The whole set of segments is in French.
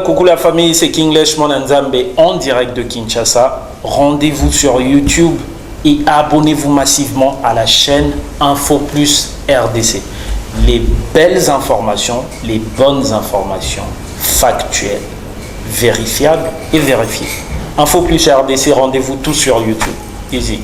Coucou la famille, c'est Kinglish Monanzambe en direct de Kinshasa. Rendez-vous sur YouTube et abonnez-vous massivement à la chaîne Info Plus RDC. Les belles informations, les bonnes informations factuelles, vérifiables et vérifiées. Info Plus RDC, rendez-vous tous sur YouTube. Easy.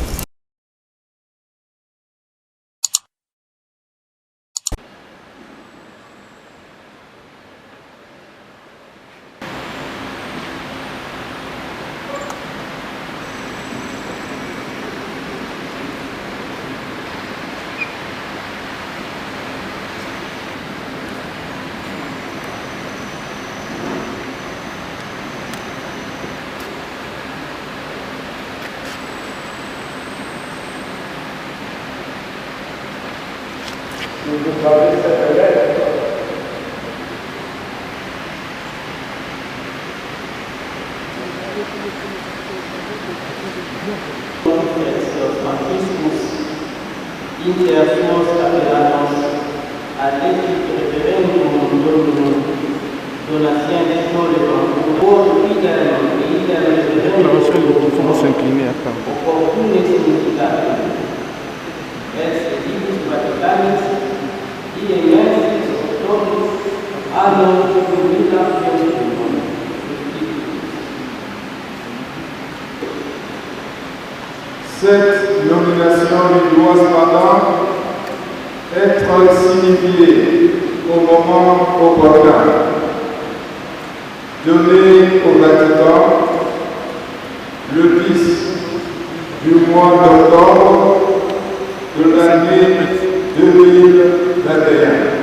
Vous avez cette lettre. Intersuos capelanos ad equit referendum Dominum donazione solebam quod iderem referendum opportune significati et divus Vaticanis ienensis octobris anno 2021. Cette nomination lui doit cependant être signifiée au moment opportun, donnée au Vatican le 10 du mois d'octobre de l'année 2021.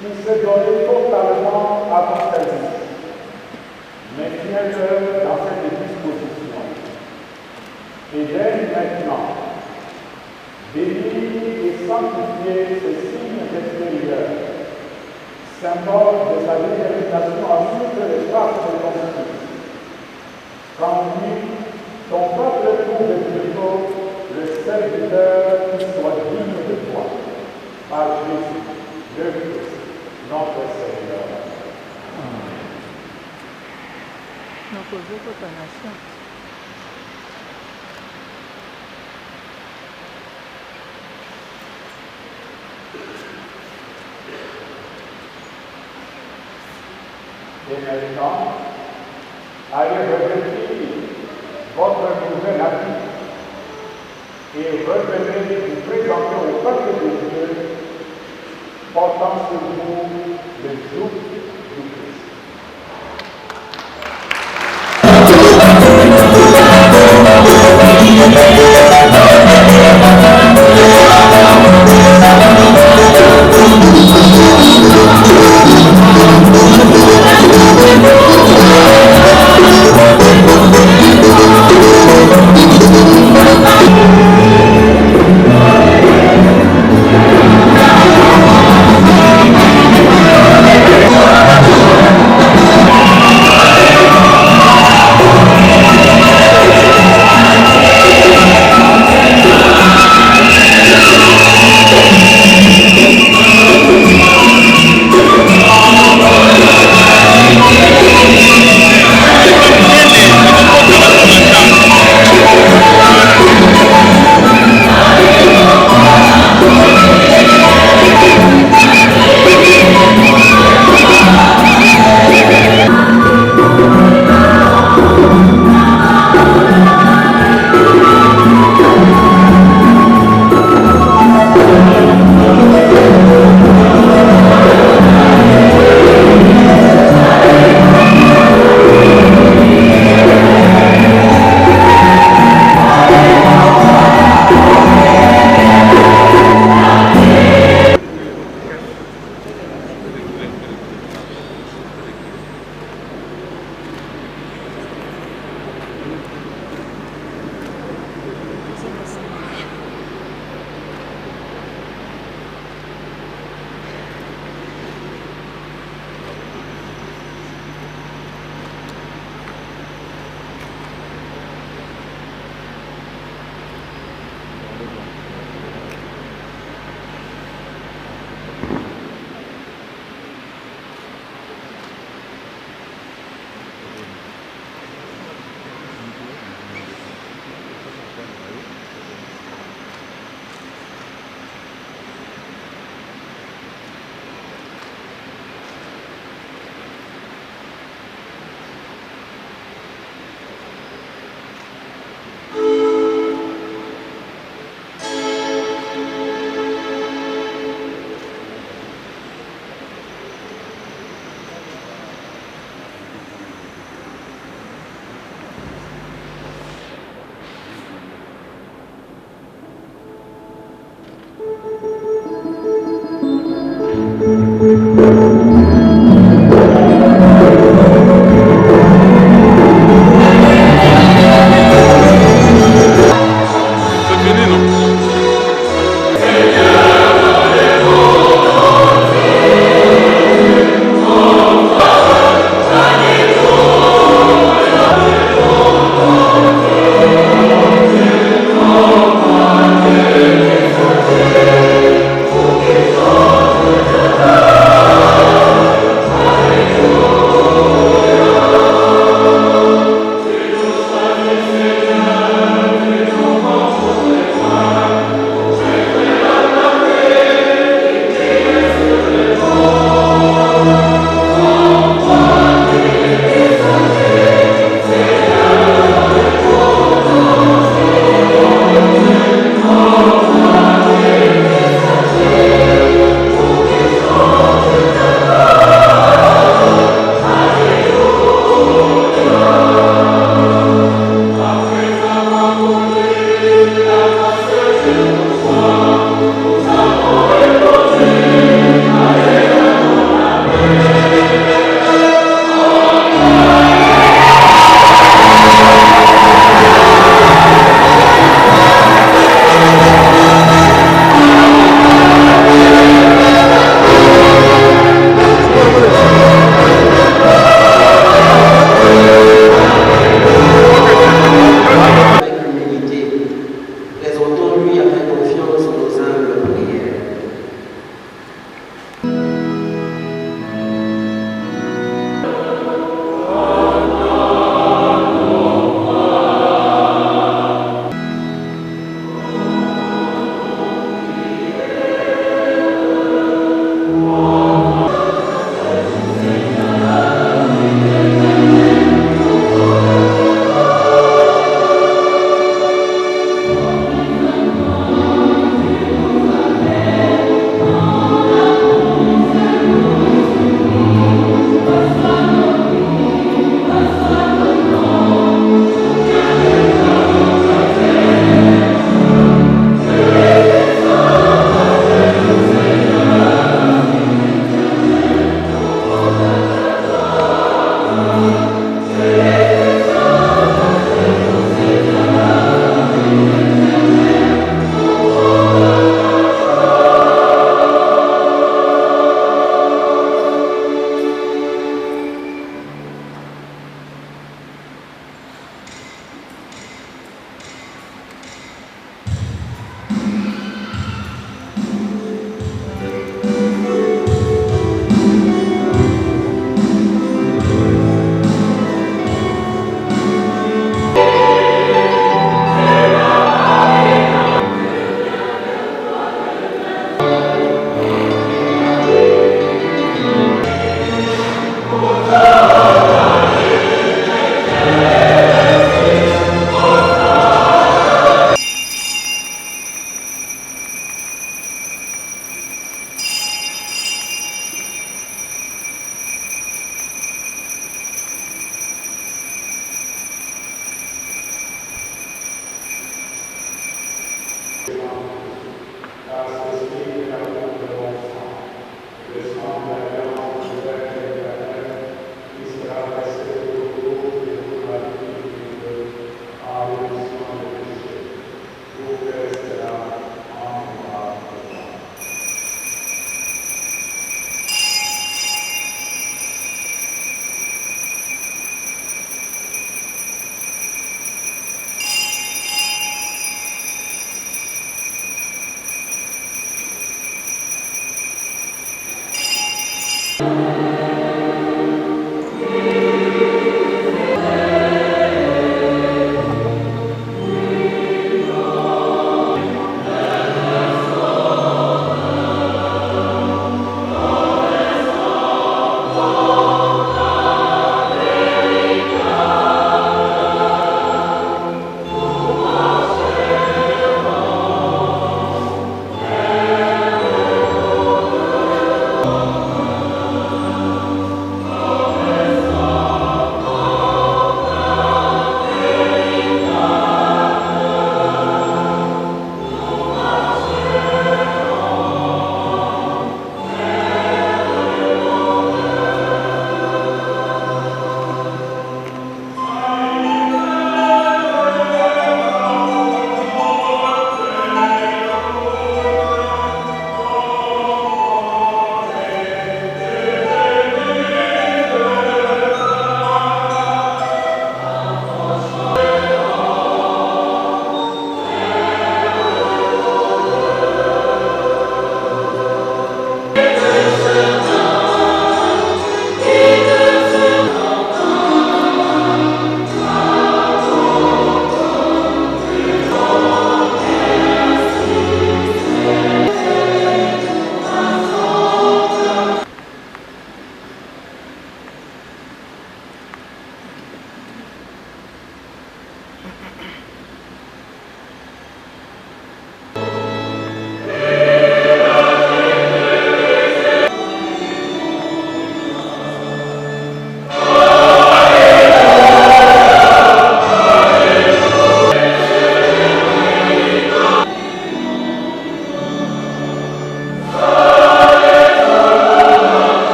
Qui s'est donné totalement à ton service. Mais tiens-le dans cette disposition. Et dès maintenant, bénis et sanctifier ces signes extérieurs, symbole de sa détermination à suivre les traces de ton Fils. Qu'en lui, ton peuple trouve plutôt le serviteur qui soit digne de toi. Par Jésus, le Christ, notre Seigneur. Et maintenant, allez revêtir votre nouvel habit et revenez vous présenter au peuple de Dieu, portant sur vous le joug du Christ.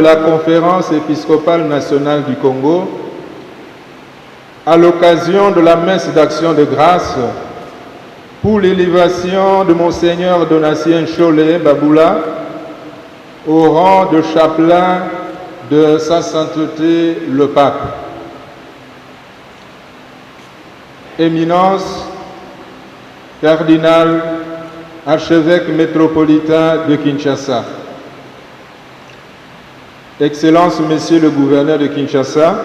la Conférence épiscopale nationale du Congo, à l'occasion de la messe d'action de grâce pour l'élévation de Monseigneur Donatien Cholet Baboula au rang de chapelain de Sa Sainteté le Pape. Éminence, cardinal, archevêque métropolitain de Kinshasa. Excellence, Monsieur le gouverneur de Kinshasa,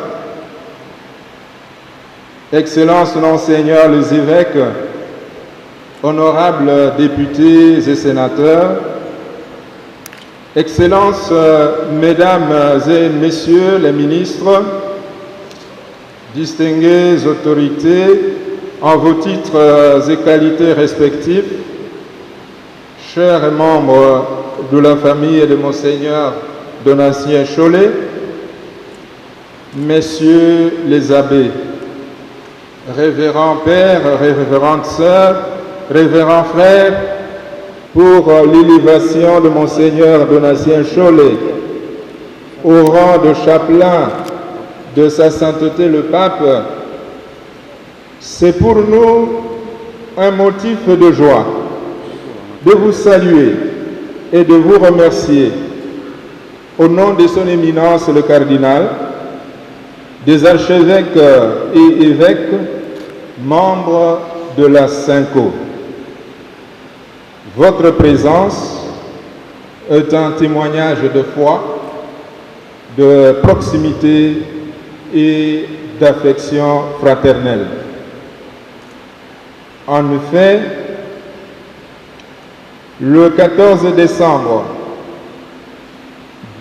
Excellences, non-seigneurs les évêques, honorables députés et sénateurs, Excellences, Mesdames et Messieurs les ministres, distinguées autorités en vos titres et qualités respectifs, chers membres de la famille de Monseigneur Donatien Cholet, Messieurs les abbés, révérends pères, révérentes sœurs, révérends frères, pour l'élévation de Monseigneur Donatien Cholet au rang de chapelain de Sa Sainteté le Pape, c'est pour nous un motif de joie de vous saluer et de vous remercier au nom de son éminence le cardinal, des archevêques et évêques, membres de la SYNCO. Votre présence est un témoignage de foi, de proximité et d'affection fraternelle. En effet, le 14 décembre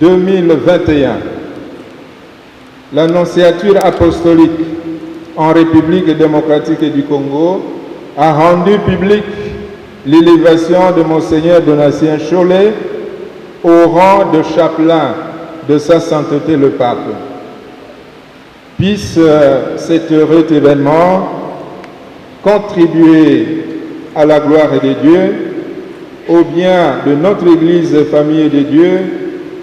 2021, l'Annonciature apostolique en République démocratique du Congo a rendu publique l'élévation de Monseigneur Donatien Cholet au rang de chapelain de Sa Sainteté le Pape. Puisse cet heureux événement contribuer à la gloire de Dieu, au bien de notre Église famille de Dieu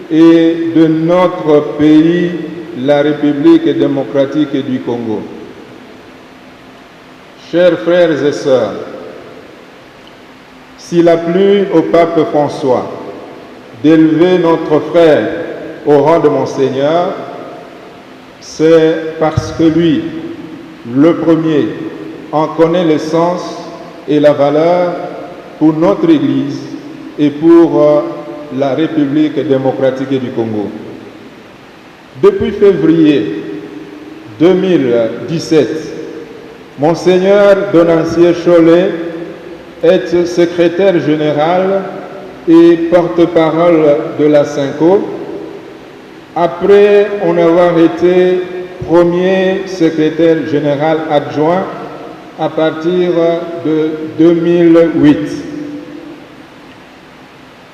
et de notre pays, la République démocratique du Congo. Chers frères et sœurs, s'il a plu au pape François d'élever notre frère au rang de Monseigneur, c'est parce que lui, le premier, en connaît le sens et la valeur pour notre Église et pour la République démocratique du Congo. Depuis février 2017, Monseigneur Donatien Cholet est secrétaire général et porte-parole de la SYNCO, après en avoir été premier secrétaire général adjoint à partir de 2008.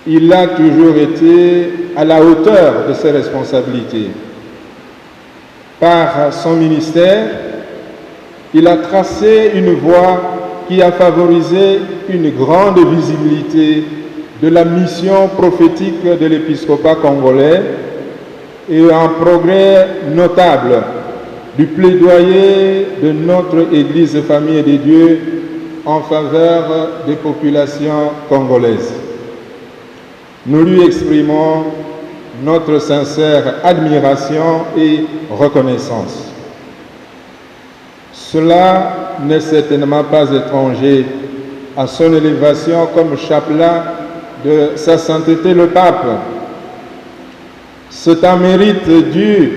Il a toujours été à la hauteur de ses responsabilités. Par son ministère, il a tracé une voie qui a favorisé une grande visibilité de la mission prophétique de l'épiscopat congolais et un progrès notable du plaidoyer de notre Église famille des dieux en faveur des populations congolaises. Nous lui exprimons notre sincère admiration et reconnaissance. Cela n'est certainement pas étranger à son élévation comme chapelain de Sa Sainteté le Pape. C'est un mérite dû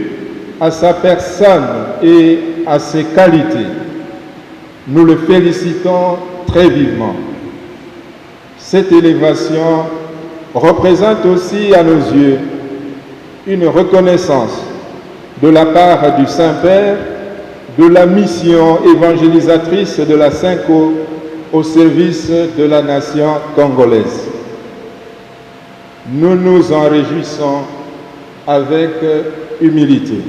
à sa personne et à ses qualités. Nous le félicitons très vivement. Cette élévation représente aussi à nos yeux une reconnaissance de la part du Saint-Père de la mission évangélisatrice de la SYNCO au service de la nation congolaise. Nous nous en réjouissons avec humilité.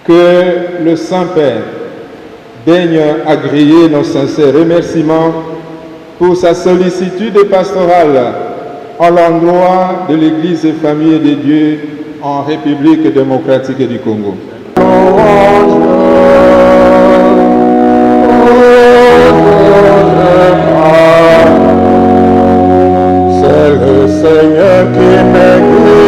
Que le Saint-Père daigne agréer nos sincères remerciements pour sa sollicitude pastorale à l'endroit de l'Église et famille de Dieu en République démocratique du Congo. C'est le Seigneur qui me guide.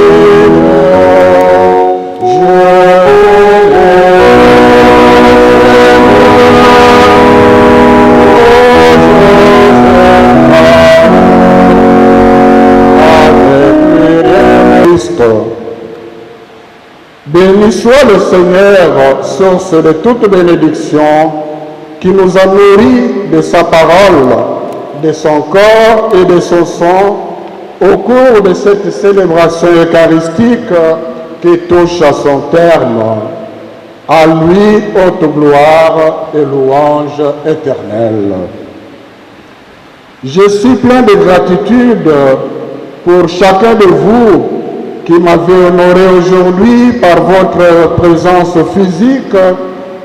Béni soit le Seigneur, source de toute bénédiction, qui nous a nourris de sa parole, de son corps et de son sang au cours de cette célébration eucharistique qui touche à son terme. À lui, haute gloire et louange éternelle. Je suis plein de gratitude pour chacun de vous qui m'avez honoré aujourd'hui par votre présence physique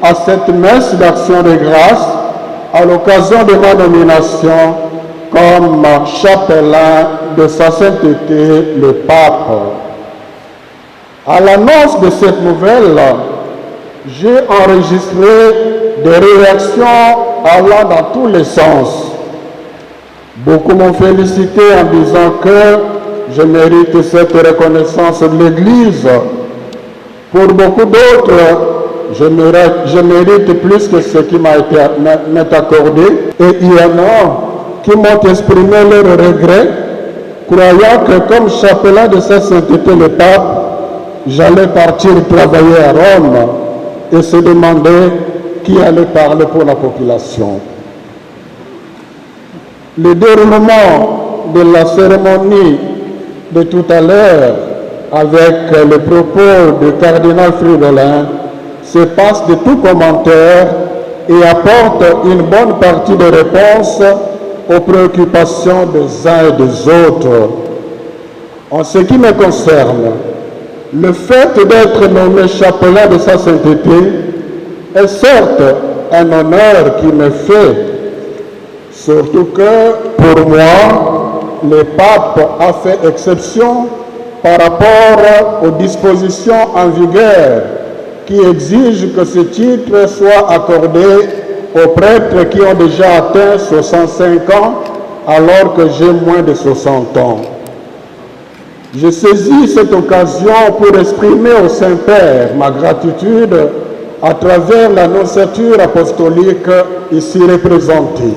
à cette messe d'action de grâce à l'occasion de ma nomination comme chapelain de Sa Sainteté le Pape. À l'annonce de cette nouvelle, j'ai enregistré des réactions allant dans tous les sens. Beaucoup m'ont félicité en disant que je mérite cette reconnaissance de l'Église. Pour beaucoup d'autres, je mérite plus que ce qui m'est accordé. Et il y en a qui m'ont exprimé leur regret, croyant que comme chapelain de Sa Sainteté le Pape, j'allais partir travailler à Rome et se demander qui allait parler pour la population. Le déroulement de la cérémonie de tout à l'heure, avec le propos du cardinal Fridolin, se passe de tout commentaire et apporte une bonne partie de réponses aux préoccupations des uns et des autres. En ce qui me concerne, le fait d'être nommé chapelain de Sa Sainteté est certes un honneur qui me fait, surtout que pour moi, le pape a fait exception par rapport aux dispositions en vigueur qui exigent que ce titre soit accordé aux prêtres qui ont déjà atteint 65 ans alors que j'ai moins de 60 ans. Je saisis cette occasion pour exprimer au Saint-Père ma gratitude à travers l'annonciature apostolique ici représentée.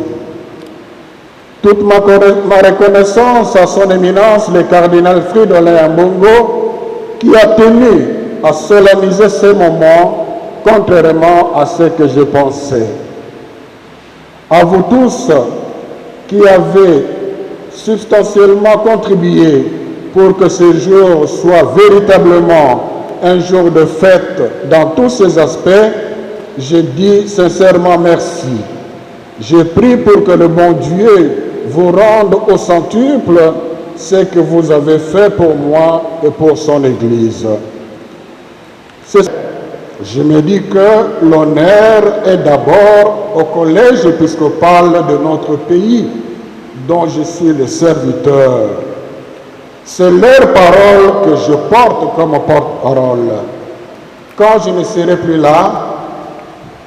Toute ma reconnaissance à son éminence, le cardinal Fridolin Ambongo, qui a tenu à solenniser ces moments, contrairement à ce que je pensais. À vous tous qui avez substantiellement contribué pour que ce jour soit véritablement un jour de fête dans tous ses aspects, je dis sincèrement merci. Je prie pour que le bon Dieu vous rende au centuple ce que vous avez fait pour moi et pour son Église. Je me dis que l'honneur est d'abord au collège épiscopal de notre pays, dont je suis le serviteur. C'est leur parole que je porte comme porte-parole. Quand je ne serai plus là,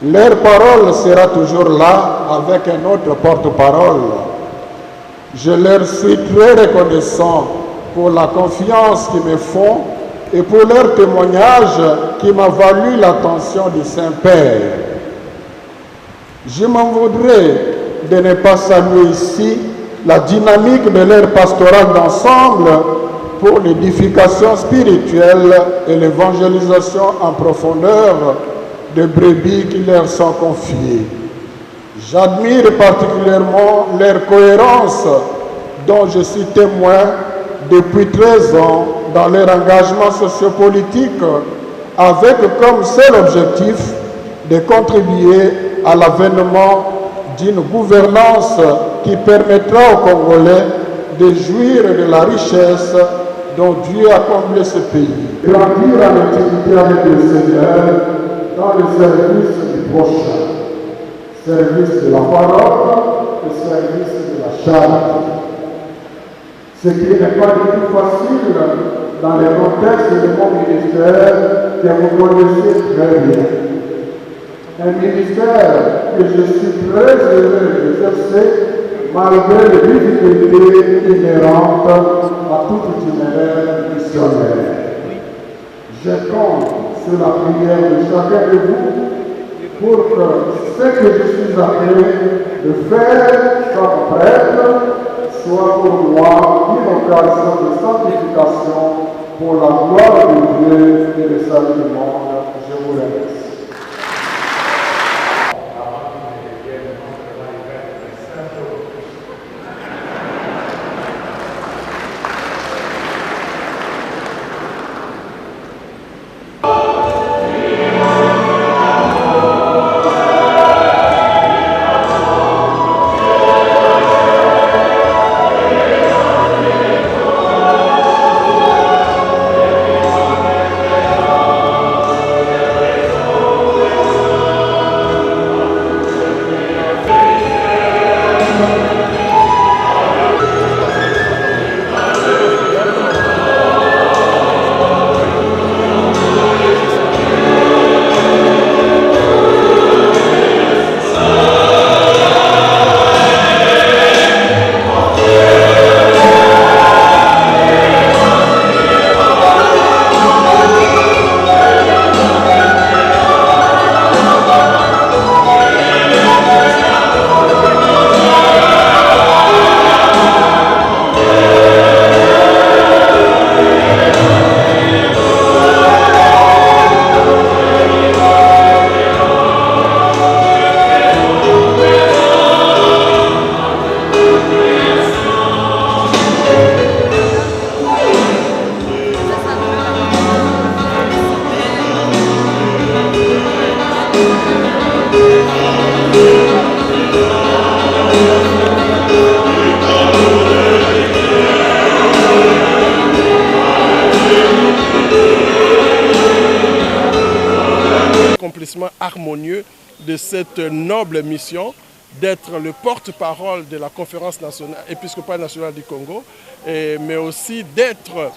leur parole sera toujours là avec un autre porte-parole. Je leur suis très reconnaissant pour la confiance qu'ils me font et pour leur témoignage qui m'a valu l'attention du Saint-Père. Je m'en voudrais de ne pas saluer ici la dynamique de leur pastorat d'ensemble pour l'édification spirituelle et l'évangélisation en profondeur de brebis qui leur sont confiées. J'admire particulièrement leur cohérence dont je suis témoin depuis 13 ans dans leur engagement sociopolitique avec comme seul objectif de contribuer à l'avènement d'une gouvernance qui permettra aux Congolais de jouir de la richesse dont Dieu a comblé ce pays. Grandir en intimité avec le Seigneur dans le service du prochain, service de la parole et service de la charité. Ce qui n'est pas du tout facile dans les contextes de mon ministère que vous connaissez très bien. Un ministère que je suis très heureux d'exercer malgré les difficultés inhérentes à tout itinéraire missionnaire. Je compte sur la prière de chacun de vous pour que ce que je suis appelé de faire comme prêtre soit pour moi une occasion de sanctification pour la gloire de Dieu et le salut du monde. Je vous remercie. Harmonieux de cette noble mission d'être le porte-parole de la conférence épiscopale nationale du Congo, mais aussi d'être,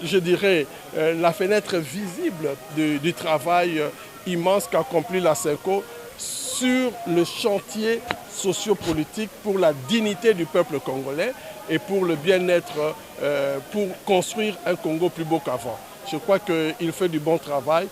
je dirais, la fenêtre visible du travail immense qu'accomplit la CENCO sur le chantier sociopolitique pour la dignité du peuple congolais et pour le bien-être, pour construire un Congo plus beau qu'avant. Je crois qu'il fait du bon travail,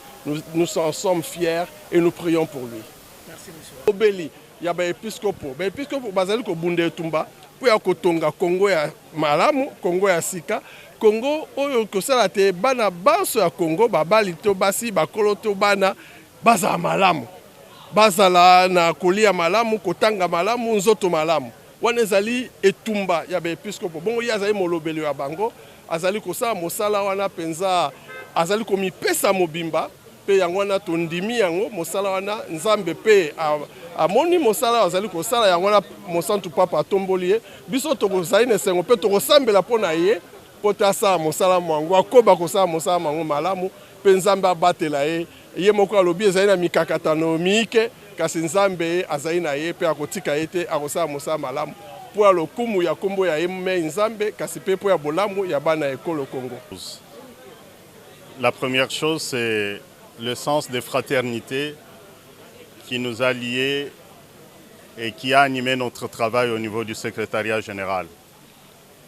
nous en sommes fiers et nous prions pour lui. Merci, monsieur. Obeli, il y a des épiscopaux. Les épiscopaux, ils sont Bunde Tumba, pour Kotonga, Congo ya Malamu, Congo ya Sika. Congo, oyo kosala te bana baso ya Congo, babali to basi, bakolo to bana, baza malamu. Bazala na kolia malamu, kotanga malamu, nzoto malamu. Wana ezali etumba ya baepiskopo. Bongo ye azali molobeli ya bango, azali kosala mosala wana penza, azali komipesa mobimba, pe yango wana tondimi yango, mosala wana nzambe pe amoni mosala azali kosala yango wana mosantu papa atomboli ye. Biso tokozali na esengo pe tokosambela mpona ye, po te asala mosala mwango, akoba kosala mosala mwango malamu, pe nzambe abatela ye. Ye moko alobi ezali na mikakatano mike, kasi nzambe azali na ye pe akotika ye te akosala mosala malamu po lokumu ya kombo ya ye me nzambe kasi pe po ya bolamu ya bana ekolo Congo. La première chose, c'est le sens de fraternité qui nous a liés et qui a animé notre travail au niveau du secrétariat général.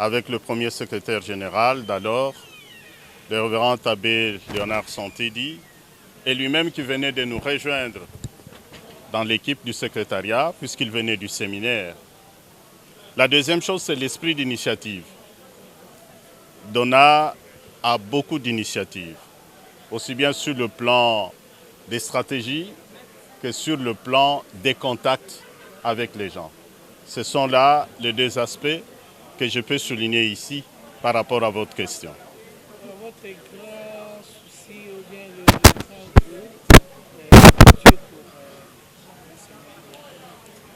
Avec le premier secrétaire général d'alors, le révérend abbé Léonard Santidi, et lui-même qui venait de nous rejoindre dans l'équipe du secrétariat, puisqu'il venait du séminaire. La deuxième chose, c'est l'esprit d'initiative. Donna a beaucoup d'initiatives, aussi bien sur le plan des stratégies que sur le plan des contacts avec les gens. Ce sont là les deux aspects que je peux souligner ici par rapport à votre question. Votre grand souci ou bien le grand vœu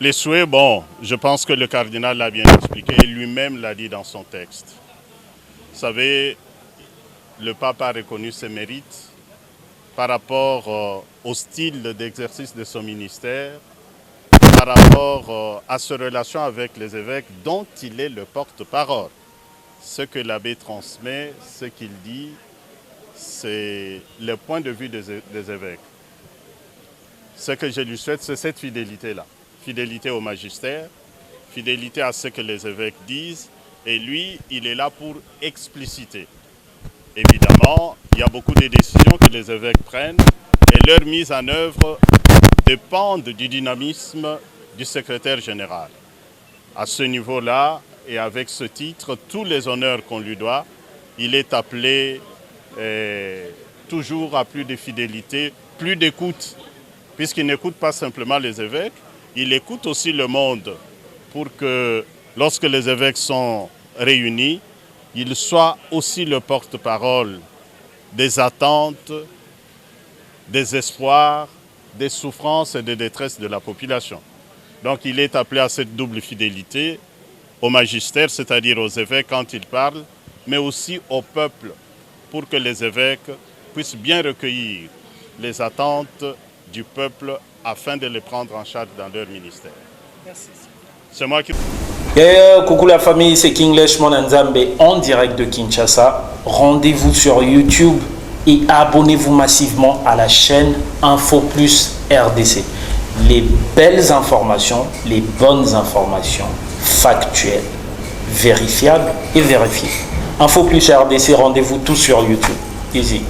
Les souhaits, bon, je pense que le cardinal l'a bien expliqué et lui-même l'a dit dans son texte. Vous savez, le pape a reconnu ses mérites par rapport au style d'exercice de son ministère, par rapport à ses relations avec les évêques dont il est le porte-parole. ce que l'abbé transmet, ce qu'il dit, c'est le point de vue des évêques. Ce que je lui souhaite, c'est cette fidélité-là. Fidélité au magistère, fidélité à ce que les évêques disent, et lui, il est là pour expliciter. Évidemment, il y a beaucoup de décisions que les évêques prennent, et leur mise en œuvre dépendent du dynamisme du secrétaire général. À ce niveau-là, et avec ce titre, tous les honneurs qu'on lui doit, il est appelé toujours à plus de fidélité, plus d'écoute, puisqu'il n'écoute pas simplement les évêques, il écoute aussi le monde pour que, lorsque les évêques sont réunis, il soit aussi le porte-parole des attentes, des espoirs, des souffrances et des détresses de la population. Donc il est appelé à cette double fidélité au magistère, c'est-à-dire aux évêques quand ils parlent, mais aussi au peuple, pour que les évêques puissent bien recueillir les attentes du peuple afin de les prendre en charge dans leur ministère. Merci. C'est moi qui... Coucou la famille, c'est Kinglish Monanzambe en direct de Kinshasa. Rendez-vous sur YouTube et abonnez-vous massivement à la chaîne Info Plus RDC. Les belles informations, les bonnes informations factuelles, vérifiables et vérifiées. Info Plus RDC, rendez-vous tout sur YouTube. Easy.